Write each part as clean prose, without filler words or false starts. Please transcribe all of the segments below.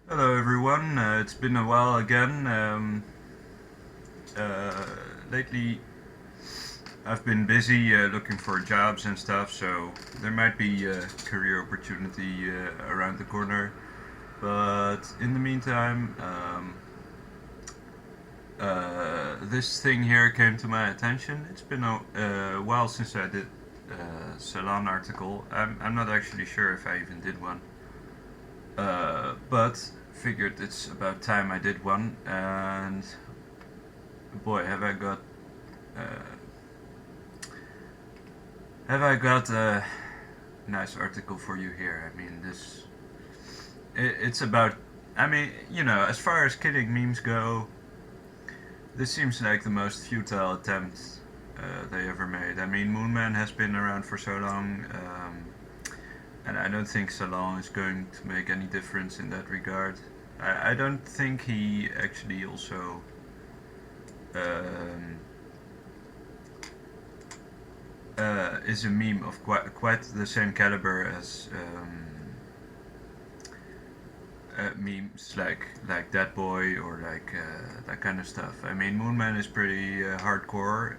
Hello everyone, it's been a while again. Lately I've been busy looking for jobs and stuff, so there might be a career opportunity around the corner. But in the meantime, this thing here came to my attention. It's been a while since I did a Salon article. I'm not actually sure if I even did one. But figured it's about time I did one, and boy, uh, have I got a nice article for you here. I mean, it's about. I mean, as far as kidding memes go, this seems like the most futile attempt they ever made. I mean, Moonman has been around for so long. And I don't think Salon is going to make any difference in that regard. I don't think he actually also um, is a meme of quite the same caliber as memes like that boy or like that kind of stuff. I mean, Moonman is pretty hardcore.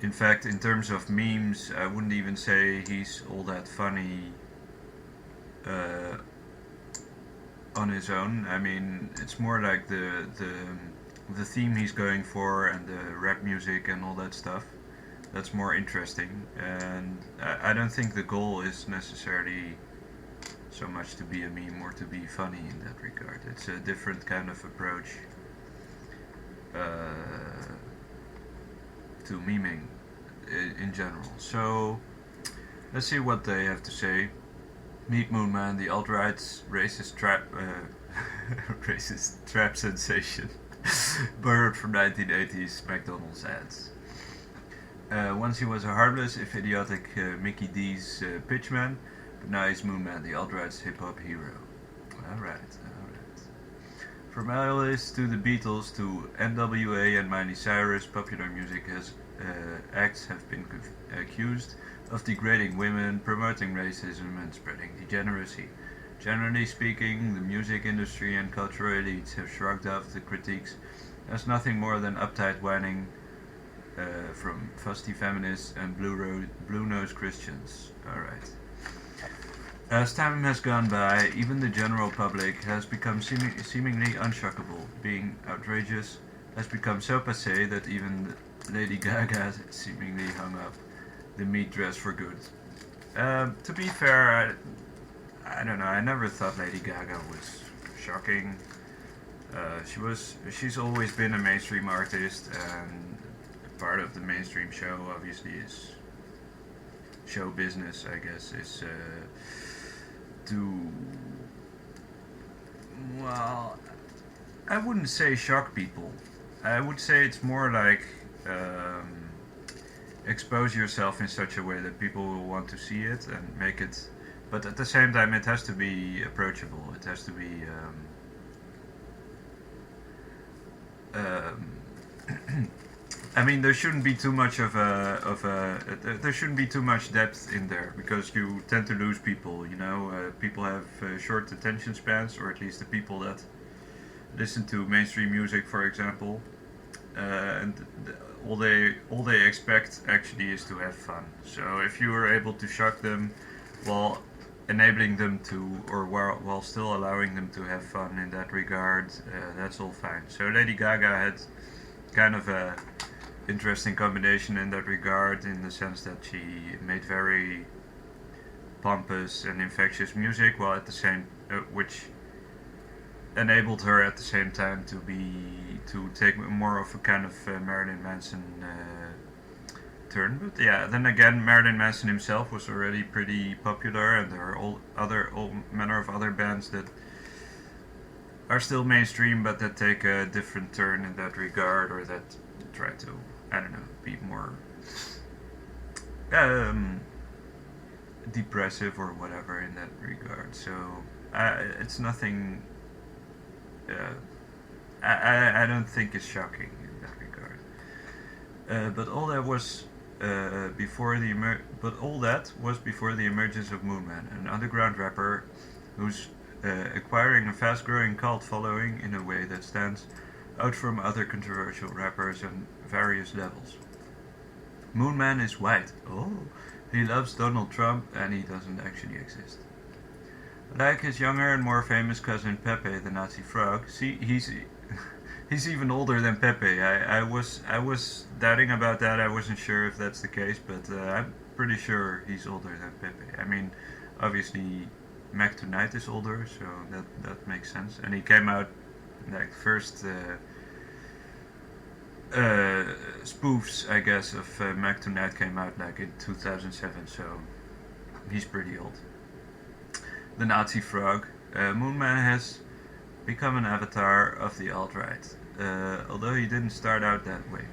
In fact, in terms of memes, I wouldn't even say he's all that funny uh, on his own. I mean, it's more like the theme he's going for and the rap music and all that stuff. That's more interesting, and I don't think the goal is necessarily so much to be a meme or to be funny in that regard. It's a different kind of approach uh, to memeing in general. So let's see what they have to say. Meet Moonman, the alt-right's racist trap sensation, borrowed from 1980s McDonald's ads. Once he was a harmless, if idiotic Mickey D's pitchman, but now he's Moonman, the alt-right's hip-hop hero. Alright, alright. From Elvis to the Beatles to NWA and Miley Cyrus, popular music acts have been accused of degrading women, promoting racism, and spreading degeneracy. Generally speaking, the music industry and cultural elites have shrugged off the critiques as nothing more than uptight whining from fusty feminists and blue-nosed Christians. Alright. As time has gone by, even the general public has become seemingly unshockable. Being outrageous has become so passé that even Lady Gaga seemingly hung up the meat dress for good. To be fair, I don't know. I never thought Lady Gaga was shocking. She's always been a mainstream artist, and part of the mainstream show obviously is show business. I guess is to well, I wouldn't say shock people. I would say it's more like expose yourself in such a way that people will want to see it and make it. But at the same time, it has to be approachable. It has to be. I mean, there shouldn't be too much there shouldn't be too much depth in there because you tend to lose people. People have short attention spans, or at least the people that listen to mainstream music, for example, and all they expect actually is to have fun. So if you are able to shock them while enabling them to, or while still allowing them to have fun in that regard, that's all fine. So Lady Gaga had kind of a interesting combination in that regard, in the sense that she made very pompous and infectious music, while at the same, which enabled her at the same time to take more of a kind of Marilyn Manson turn. But yeah, then again, Marilyn Manson himself was already pretty popular, and there are all manner of other bands that are still mainstream, but that take a different turn in that regard, or that try to, I don't know, be more um, depressive or whatever in that regard. So it's nothing. Uh, I don't think it's shocking in that regard. But all that was but all that was before the emergence of Moonman, an underground rapper whose acquiring a fast-growing cult following in a way that stands out from other controversial rappers on various levels. Moonman is white. Oh, he loves Donald Trump and he doesn't actually exist. Like his younger and more famous cousin Pepe the Nazi Frog, see, he's even older than Pepe. I was doubting about that. I wasn't sure if that's the case, but I'm pretty sure he's older than Pepe. I mean, obviously Mac Tonight is older, so that makes sense. And he came out like first spoofs, I guess, of Mac Tonight came out like in 2007, so he's pretty old. The Nazi Frog. Moonman has become an avatar of the alt-right, although he didn't start out that way.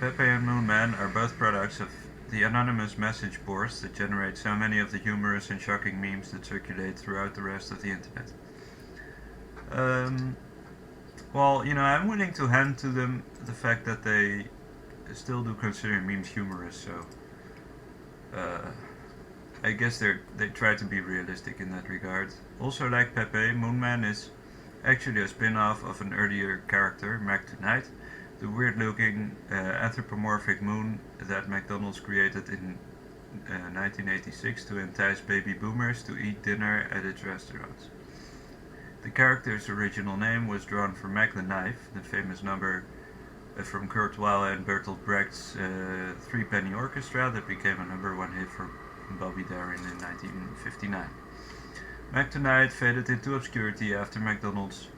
Pepe and Moonman are both products of the anonymous message boards that generate so many of the humorous and shocking memes that circulate throughout the rest of the internet. Well, I'm willing to hand to them the fact that they still do consider memes humorous, so I guess they try to be realistic in that regard. Also, like Pepe, Moonman is actually a spin-off of an earlier character, Mac Tonight, the weird-looking anthropomorphic moon that McDonald's created in 1986 to entice baby boomers to eat dinner at its restaurants. The character's original name was drawn from Mac the Knife, the famous number from Kurt Weill and Bertolt Brecht's Three Penny Orchestra that became a #1 hit for Bobby Darin in 1959. Mac Tonight faded into obscurity after McDonald's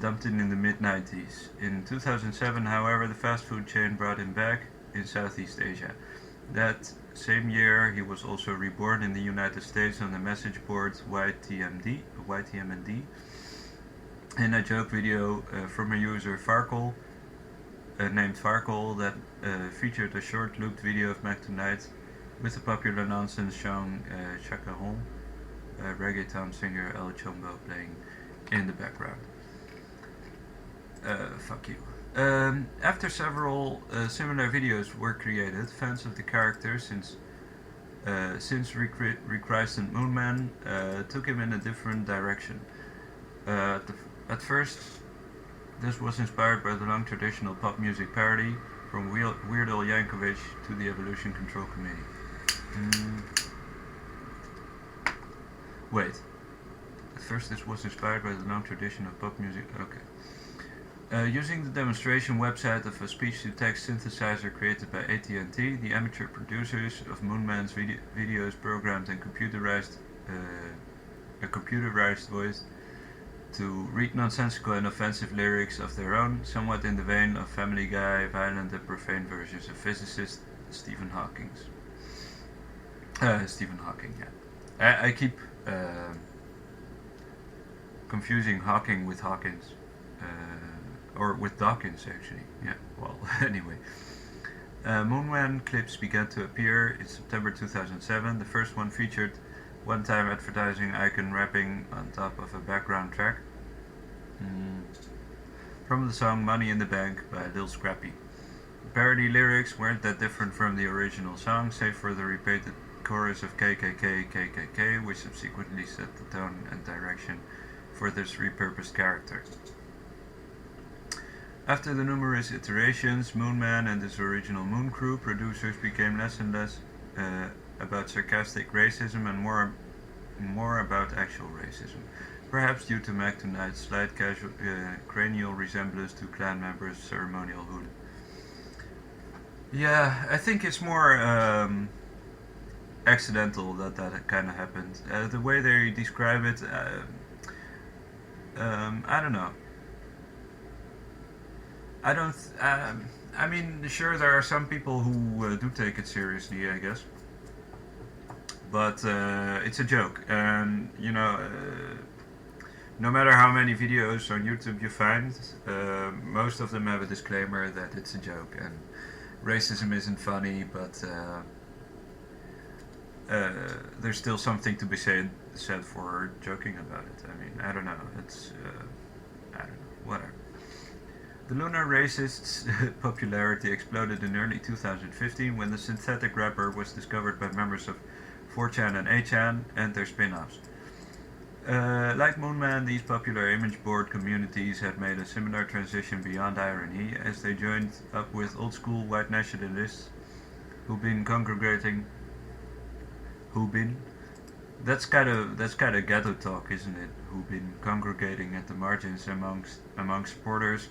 dumped it in the mid-90s. In 2007, however, the fast food chain brought him back in Southeast Asia. That same year, he was also reborn in the United States on the message board YTMND, in a joke video from a user Farkle, named Farkle, that featured a short-looked video of Mac Tonight with the popular nonsense song Chacaron, reggaeton singer El Chombo playing in the background. Fuck you. After several similar videos were created, fans of the character since rechristened Moonman took him in a different direction. At first, this was inspired by the long traditional pop music parody from Weird Al Yankovic to the Evolution Control Committee. Wait. At first, this was inspired by the long tradition of pop music. Okay. Using the demonstration website of a speech-to-text synthesizer created by AT&T, the amateur producers of Moonman's videos programmed and computerized a computerized voice to read nonsensical and offensive lyrics of their own, somewhat in the vein of Family Guy, violent and profane versions of physicist Stephen Hawking. Yeah. I keep confusing Hawking with Hawkins. Or with Dawkins, actually. Yeah, well, anyway. Moonman clips began to appear in September 2007. The first one featured one-time advertising icon rapping on top of a background track from the song Money in the Bank by Lil Scrappy. The parody lyrics weren't that different from the original song, save for the repeated chorus of KKK, KKK, which subsequently set the tone and direction for this repurposed character. After the numerous iterations, Moonman and his original Moon Crew producers became less and less about sarcastic racism and more about actual racism, perhaps due to Mac Tonight's slight cranial resemblance to Klan members' ceremonial hood. Yeah, I think it's more accidental that kind of happened. The way they describe it, I don't know. I mean, sure, there are some people who do take it seriously, I guess. But it's a joke, and no matter how many videos on YouTube you find, most of them have a disclaimer that it's a joke and racism isn't funny, but there's still something to be said for joking about it. I mean, I don't know. It's I don't know. Whatever. The Lunar Racist's popularity exploded in early 2015 when the synthetic rapper was discovered by members of 4chan and 8chan and their spin-offs. Like Moonman, these popular image board communities had made a similar transition beyond irony as they joined up with old school white nationalists who've been congregating. Who've been? That's kind of ghetto talk, isn't it? Who've been congregating at the margins among supporters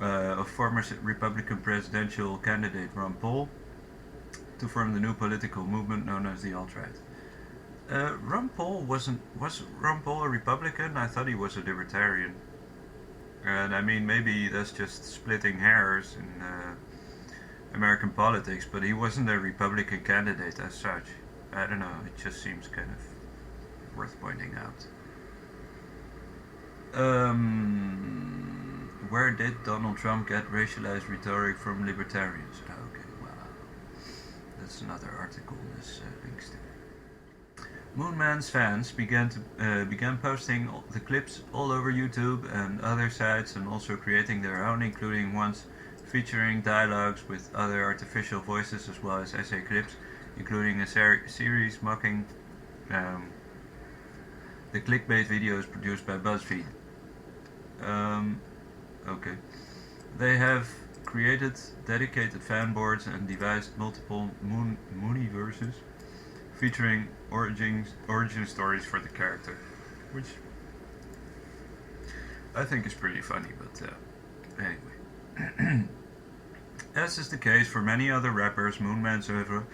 of former Republican presidential candidate Ron Paul to form the new political movement known as the alt-right. Ron Paul was Ron Paul a Republican? I thought he was a libertarian. And I mean, maybe that's just splitting hairs in American politics, but he wasn't a Republican candidate as such. I don't know, it just seems kind of worth pointing out. Where did Donald Trump get racialized rhetoric from libertarians? Okay, wow. That's another article this links to. Moonman's fans began posting the clips all over YouTube and other sites, and also creating their own, including ones featuring dialogues with other artificial voices as well as essay clips, including a series mocking the clickbait videos produced by BuzzFeed. Okay. They have created dedicated fan boards and devised multiple Mooniverses featuring origin stories for the character, which I think is pretty funny, but anyway. As is the case for many other rappers, Moonman's oeuvre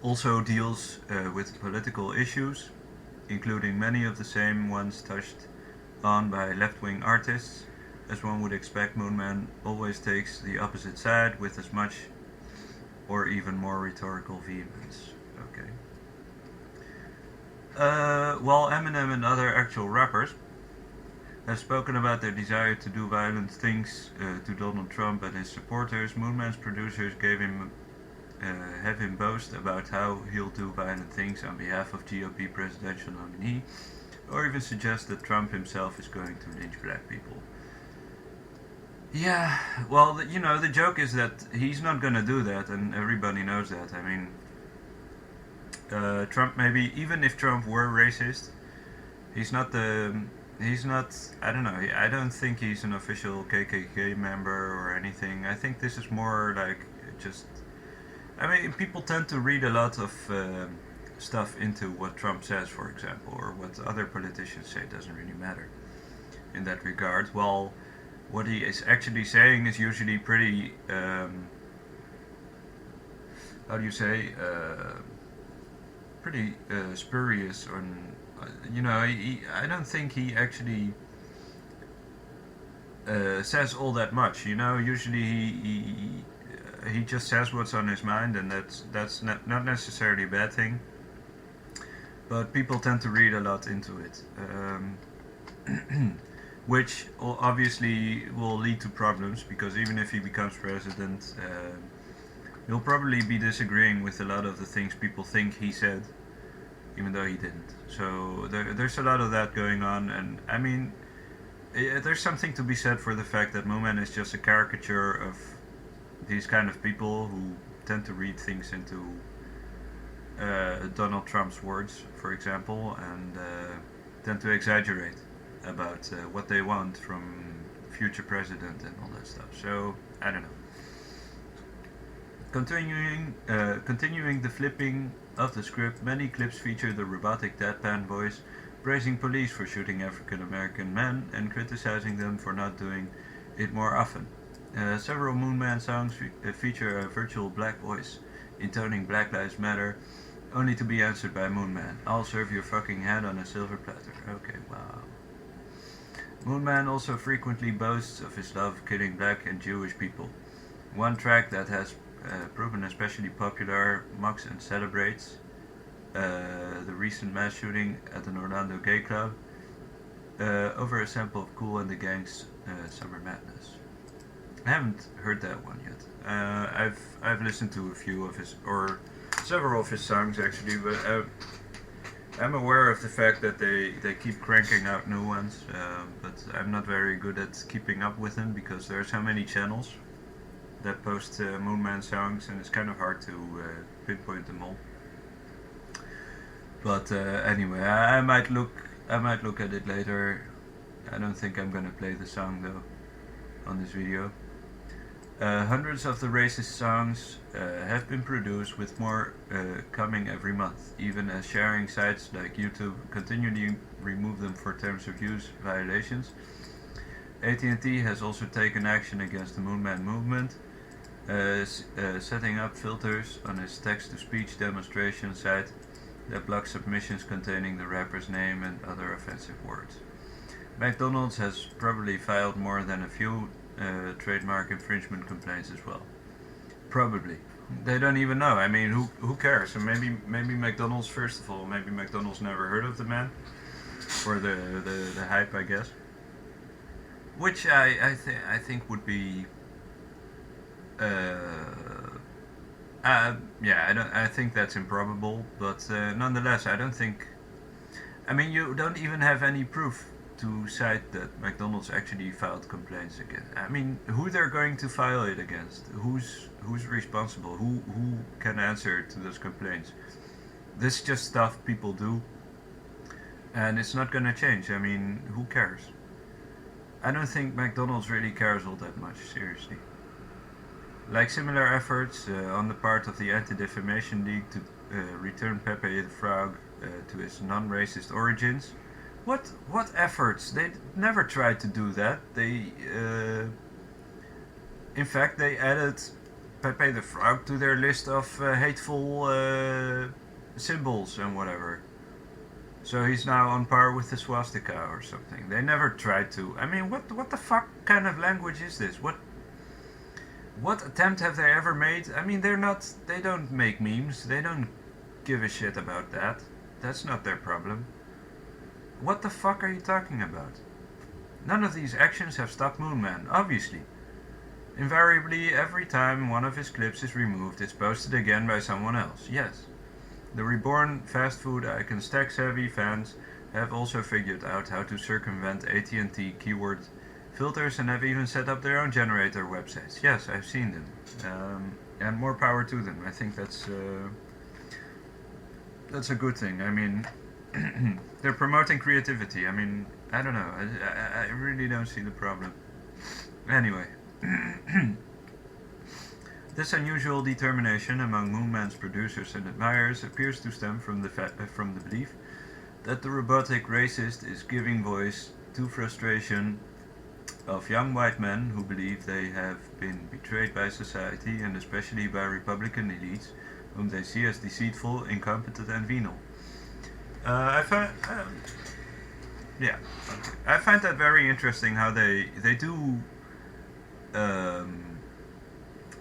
also deals with political issues, including many of the same ones touched on by left-wing artists. As one would expect, Moonman always takes the opposite side with as much or even more rhetorical vehemence. Okay. While Eminem and other actual rappers have spoken about their desire to do violent things to Donald Trump and his supporters, Moonman's producers have him boast about how he'll do violent things on behalf of GOP presidential nominee, or even suggest that Trump himself is going to lynch black people. Yeah, well, the joke is that he's not going to do that, and everybody knows that. I mean, Trump, maybe, even if Trump were racist, he's not, I don't know, I don't think he's an official KKK member or anything. I think this is more like just, I mean, people tend to read a lot of stuff into what Trump says, for example, or what other politicians say. Doesn't really matter in that regard. Well, what he is actually saying is usually pretty, how do you say, pretty spurious. I don't think he actually says all that much. Usually he just says what's on his mind, and that's not necessarily a bad thing. But people tend to read a lot into it. Which obviously will lead to problems, because even if he becomes president, he'll probably be disagreeing with a lot of the things people think he said, even though he didn't. So there's a lot of that going on, and I mean, there's something to be said for the fact that Moonman is just a caricature of these kind of people who tend to read things into Donald Trump's words, for example, and tend to exaggerate about what they want from future president and all that stuff. So I don't know. Continuing the flipping of the script, many clips feature the robotic deadpan voice praising police for shooting African American men and criticizing them for not doing it more often. Several Moonman songs feature a virtual black voice intoning Black Lives Matter, only to be answered by Moonman. I'll serve your fucking head on a silver platter. Okay, wow. Moonman also frequently boasts of his love of killing black and Jewish people. One track that has proven especially popular mocks and celebrates the recent mass shooting at an Orlando gay club over a sample of Kool and the Gang's Summer Madness. I haven't heard that one yet. I've listened to a few of his, or several of his songs actually, but I'm aware of the fact that they keep cranking out new ones, but I'm not very good at keeping up with them because there's so many channels that post Moonman songs, and it's kind of hard to pinpoint them all. But anyway, I might look I might look at it later. I don't think I'm gonna play the song though on this video. Hundreds of the racist songs have been produced, with more coming every month, even as sharing sites like YouTube continually remove them for terms of use violations. AT&T has also taken action against the Moonman movement, setting up filters on its text-to-speech demonstration site that block submissions containing the rapper's name and other offensive words. McDonald's has probably filed more than a few trademark infringement complaints as well. Probably. They don't even know. I mean, who cares? So maybe McDonald's, first of all, maybe McDonald's never heard of the man, or the hype, I guess. Which I think would be. I think that's improbable, but nonetheless, I don't think. I mean, you don't even have any proof to cite that McDonald's actually filed complaints against. I mean, who they're going to file it against? Who's responsible? Who can answer to those complaints? This is just stuff people do, and it's not gonna change. I mean, who cares? I don't think McDonald's really cares all that much, seriously. Like similar efforts on the part of the Anti-Defamation League to return Pepe the Frog to his non-racist origins. What efforts? They never tried to do that. They, in fact, they added Pepe the Frog to their list of hateful symbols and whatever. So he's now on par with the swastika or something. They never tried to. I mean, what the fuck kind of language is this? What attempt have they ever made? I mean, they don't make memes. They don't give a shit about that. That's not their problem. What the fuck are you talking about? None of these actions have stopped Moonman, obviously. Invariably, every time one of his clips is removed, it's posted again by someone else. Yes. The reborn fast food icon's tech-savvy fans have also figured out how to circumvent AT&T keyword filters and have even set up their own generator websites. Yes, I've seen them. And more power to them. I think that's a good thing. I mean, they're promoting creativity. I mean, I don't know. I really don't see the problem. Anyway. This unusual determination among Moonman's producers and admirers appears to stem from the belief that the robotic racist is giving voice to frustration of young white men who believe they have been betrayed by society, and especially by Republican elites, whom they see as deceitful, incompetent, and venal. I find that very interesting how they do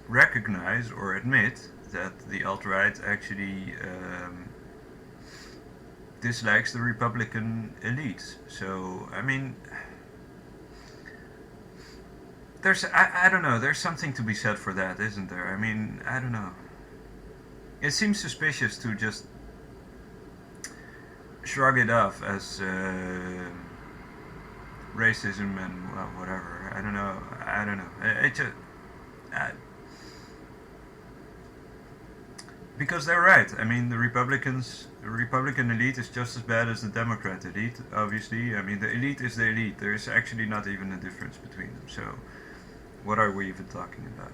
recognize or admit that the alt-right actually dislikes the Republican elites. So, I mean, I don't know, there's something to be said for that, isn't there? I mean, I don't know. It seems suspicious to just shrug it off as racism and whatever. I don't know. Because they're right. I mean, the Republican elite is just as bad as the Democrat elite, obviously. I mean, the elite is the elite. There is actually not even a difference between them. So, what are we even talking about?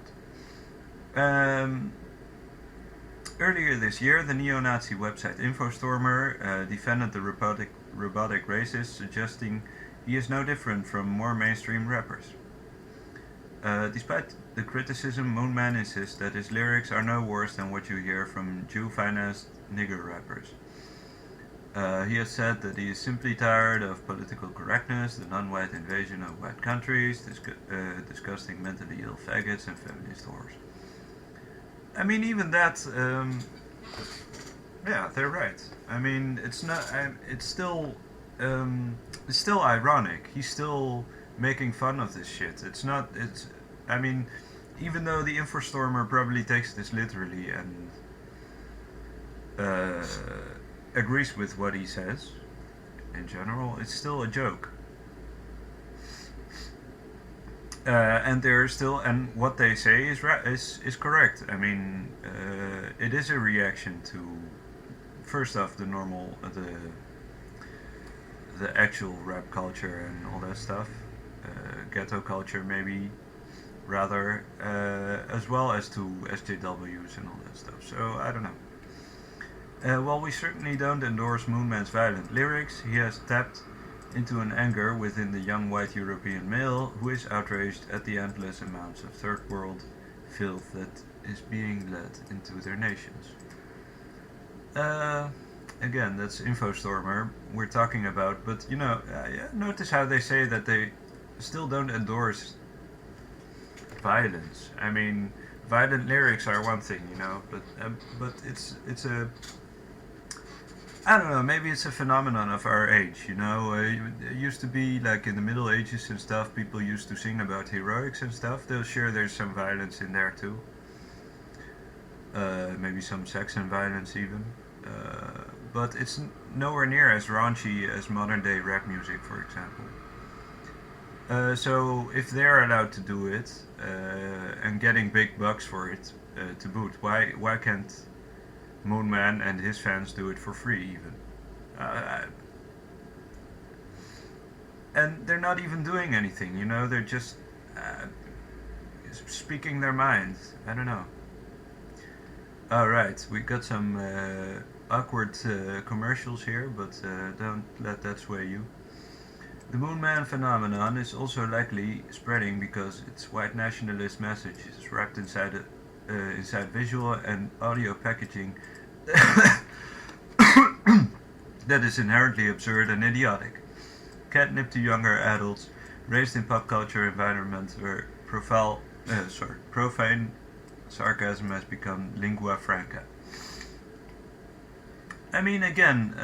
Earlier this year, the neo-Nazi website Infostormer defended the robotic racist, suggesting he is no different from more mainstream rappers. Despite the criticism, Moonman insists that his lyrics are no worse than what you hear from Jew-financed nigger rappers. He has said that he is simply tired of political correctness, the non-white invasion of white countries, disgusting mentally ill faggots, and feminist whores. I mean, even that, yeah, they're right. I mean, it's not. It's still ironic. He's still making fun of this shit. It's not. It's. I mean, even though the Infostormer probably takes this literally and agrees with what he says in general, it's still a joke. And they're still, and what they say is correct. I mean, it is a reaction to, first off, the the actual rap culture and all that stuff, ghetto culture maybe rather, as well as to SJWs and all that stuff. So I don't know. While we certainly don't endorse Moonman's violent lyrics, he has tapped into an anger within the young white European male who is outraged at the endless amounts of third world filth that is being led into their nations. Again, that's InfoStormer we're talking about, but notice how they say that they still don't endorse violence. I mean, violent lyrics are one thing, but it's a, I don't know, maybe it's a phenomenon of our age, It used to be like in the Middle Ages and stuff, people used to sing about heroics and stuff. Though sure, there's some violence in there too. Maybe some sex and violence even. But it's nowhere near as raunchy as modern day rap music, for example. So if they're allowed to do it and getting big bucks for it to boot, why can't Moonman and his fans do it for free even? And they're not even doing anything, they're just speaking their minds. I don't know. Alright, we got some awkward commercials here, but don't let that sway you. The Moonman phenomenon is also likely spreading because its white nationalist message is wrapped inside visual and audio packaging that is inherently absurd and idiotic. Catnip to younger adults raised in pop culture environments where profane sarcasm has become lingua franca. I mean, again,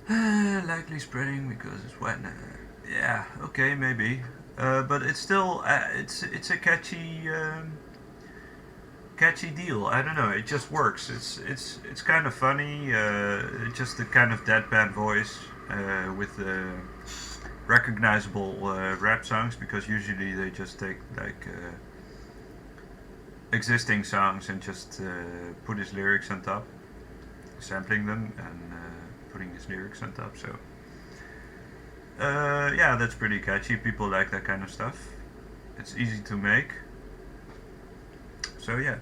likely spreading because it's white. Yeah, okay, maybe, but it's still it's a catchy deal. I don't know. It just works. It's kind of funny. Just the kind of deadpan voice with recognizable rap songs, because usually they just take like existing songs and just put his lyrics on top, sampling them and putting his lyrics on top. So yeah, that's pretty catchy. People like that kind of stuff. It's easy to make. So yeah.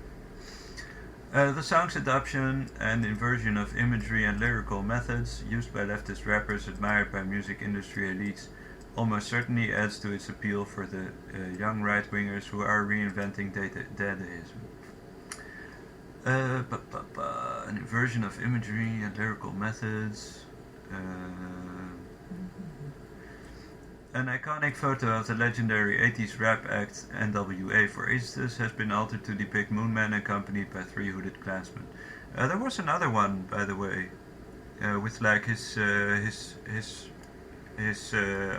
The song's adoption and inversion of imagery and lyrical methods used by leftist rappers admired by music industry elites almost certainly adds to its appeal for the young right-wingers who are reinventing Dadaism. An inversion of imagery and lyrical methods. An iconic photo of the legendary 80s rap act NWA, for instance, has been altered to depict Moonman accompanied by three hooded Klansmen. There was another one, by the way, with like his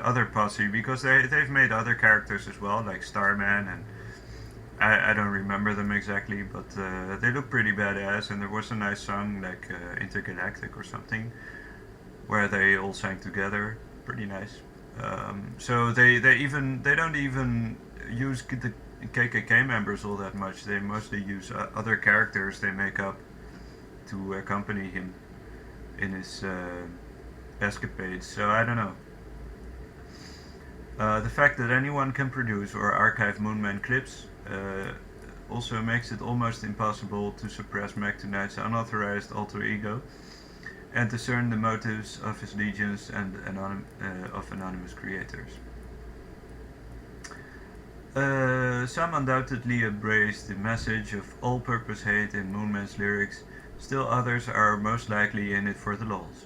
other posse, because they've made other characters as well, like Starman, and I don't remember them exactly, but they look pretty badass. And there was a nice song like Intergalactic or something, where they all sang together, pretty nice. So they don't even use the KKK members all that much. They mostly use other characters they make up to accompany him in his escapades. So I don't know. The fact that anyone can produce or archive Moonman clips also makes it almost impossible to suppress Mac Tonight's unauthorized alter ego and discern the motives of his legions and of anonymous creators. Some undoubtedly embrace the message of all-purpose hate in Moonman's lyrics, still others are most likely in it for the lols.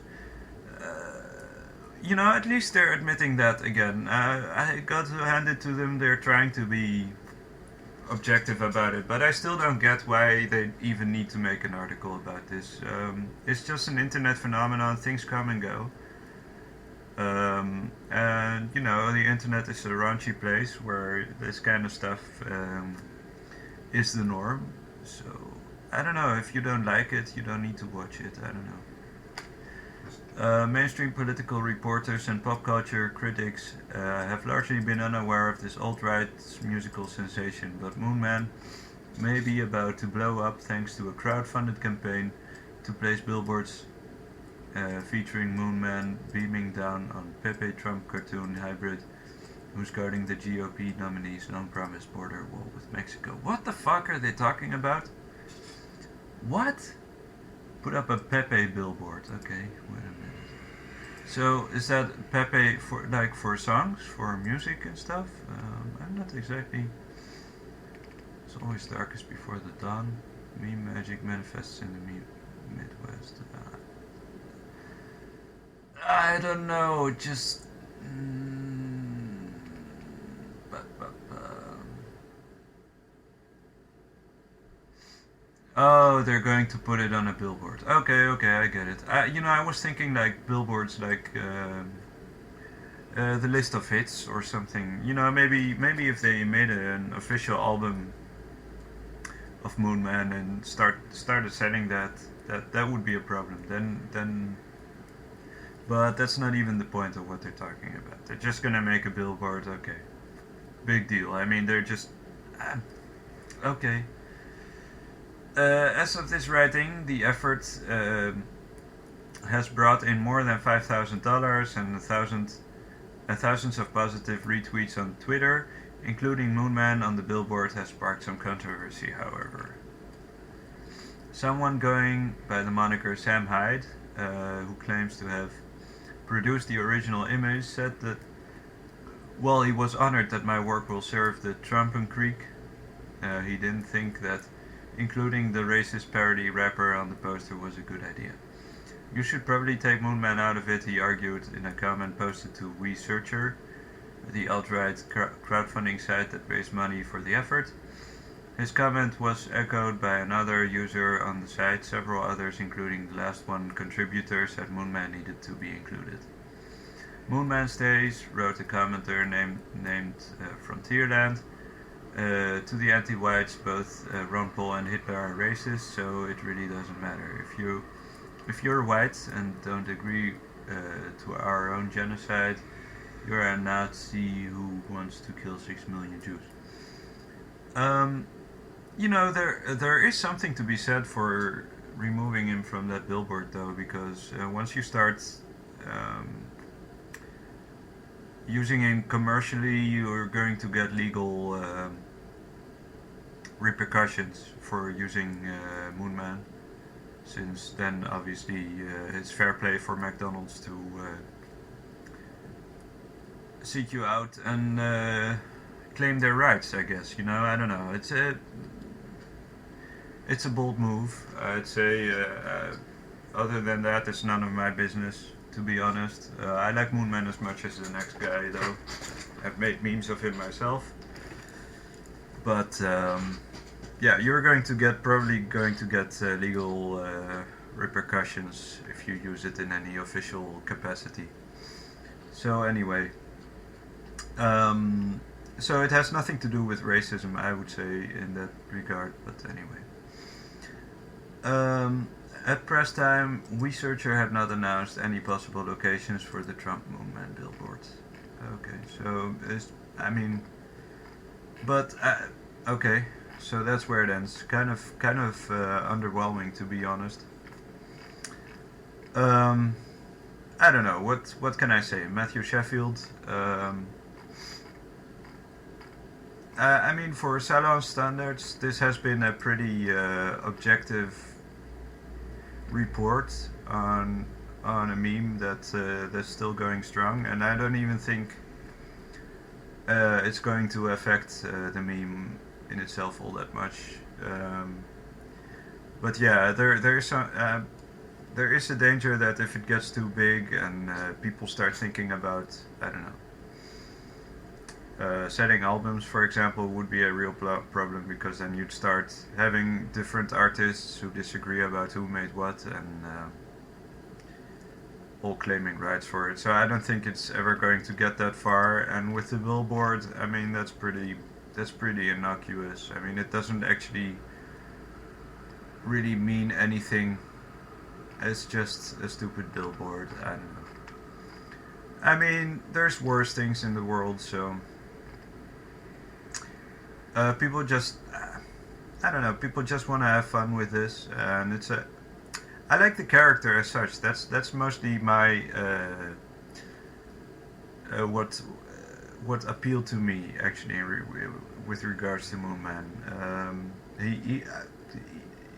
At least they're admitting that again. I got to hand it to them, they're trying to be objective about it, but I still don't get why they even need to make an article about this. It's just an internet phenomenon, things come and go. And the internet is a raunchy place where this kind of stuff is the norm. So I don't know, if you don't like it, you don't need to watch it. I don't know. Mainstream political reporters and pop culture critics have largely been unaware of this alt-right musical sensation, but Moonman may be about to blow up thanks to a crowd-funded campaign to place billboards featuring Moonman beaming down on Pepe Trump cartoon hybrid who's guarding the GOP nominee's non-promised border wall with Mexico. What the fuck are they talking about? What? Put up a Pepe billboard. Okay, wait a minute. So is that Pepe for songs, for music and stuff? I'm not exactly. It's always darkest before the dawn. Meme magic manifests in the Midwest. I don't know. Just. Oh, they're going to put it on a billboard. Okay, I get it. I was thinking like billboards, like the list of hits or something. Maybe if they made an official album of Moonman and started selling that would be a problem. Then, but that's not even the point of what they're talking about. They're just gonna make a billboard. Okay, big deal. I mean, they're just okay. As of this writing, the effort has brought in more than $5,000 and thousands of positive retweets on Twitter, including Moonman on the billboard has sparked some controversy, however. Someone going by the moniker Sam Hyde, who claims to have produced the original image, said that, well, he was honored that my work will serve the Trumpen Creek. He didn't think that including the racist parody rapper on the poster was a good idea. You should probably take Moonman out of it, he argued in a comment posted to Researcher, the alt-right crowdfunding site that raised money for the effort. His comment was echoed by another user on the site. Several others, including the last one contributor, said Moonman needed to be included. Moonman stays, wrote a commenter named Frontierland. To the anti-whites, both Ron Paul and Hitler are racist, so it really doesn't matter. If you're white and don't agree to our own genocide, you're a Nazi who wants to kill 6 million Jews. There is something to be said for removing him from that billboard, though, because once you start using him commercially, you're going to get legal repercussions for using Moonman, since then obviously it's fair play for McDonald's to seek you out and claim their rights, I guess. I don't know. It's a bold move. I'd say other than that, it's none of my business, to be honest. I like Moonman as much as the next guy, though. I've made memes of him myself. But yeah, you're probably going to get legal repercussions if you use it in any official capacity. So anyway, so it has nothing to do with racism, I would say, in that regard. But anyway, at press time, Researcher have not announced any possible locations for the Trump Moonman billboards. Okay, so okay, so that's where it ends. Kind of underwhelming, to be honest. I don't know, what can I say? Matthew Sheffield. For Salon standards, this has been a pretty objective report on a meme that's still going strong, and I don't even think it's going to affect the meme in itself all that much. But yeah, there is a danger that if it gets too big and people start thinking about, I don't know, setting albums, for example, would be a real problem, because then you'd start having different artists who disagree about who made what and all claiming rights for it. So I don't think it's ever going to get that far. And with the billboard, that's pretty innocuous. It doesn't actually really mean anything. It's just a stupid billboard. I don't know. There's worse things in the world, so people just, I don't know, people just want to have fun with this, and I like the character as such. That's mostly my what appealed to me actually with regards to Moon Man. He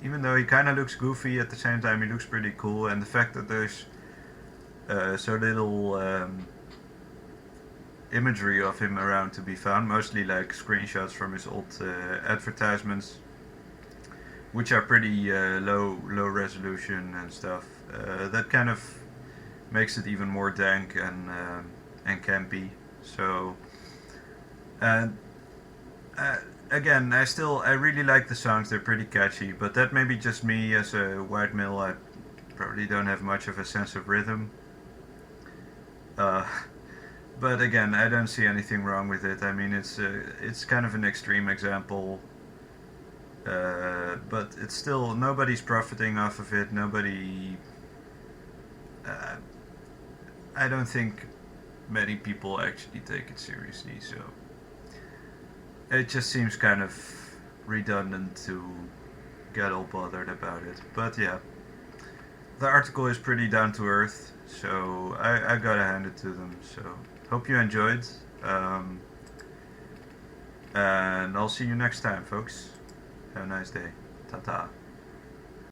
even though he kind of looks goofy, at the same time he looks pretty cool, and the fact that there's so little imagery of him around to be found, mostly like screenshots from his old advertisements, which are pretty low resolution and stuff. That kind of makes it even more dank and campy. So, and again, I really like the songs. They're pretty catchy, but that may be just me as a white male. I probably don't have much of a sense of rhythm. Uh, but again, I don't see anything wrong with it. I mean, it's kind of an extreme example, but it's still nobody's profiting off of it. Nobody. Uh, I don't think many people actually take it seriously. So it just seems kind of redundant to get all bothered about it. But yeah, the article is pretty down to earth, so I gotta hand it to them. So hope you enjoyed, and I'll see you next time, folks. Have a nice day. Ta ta.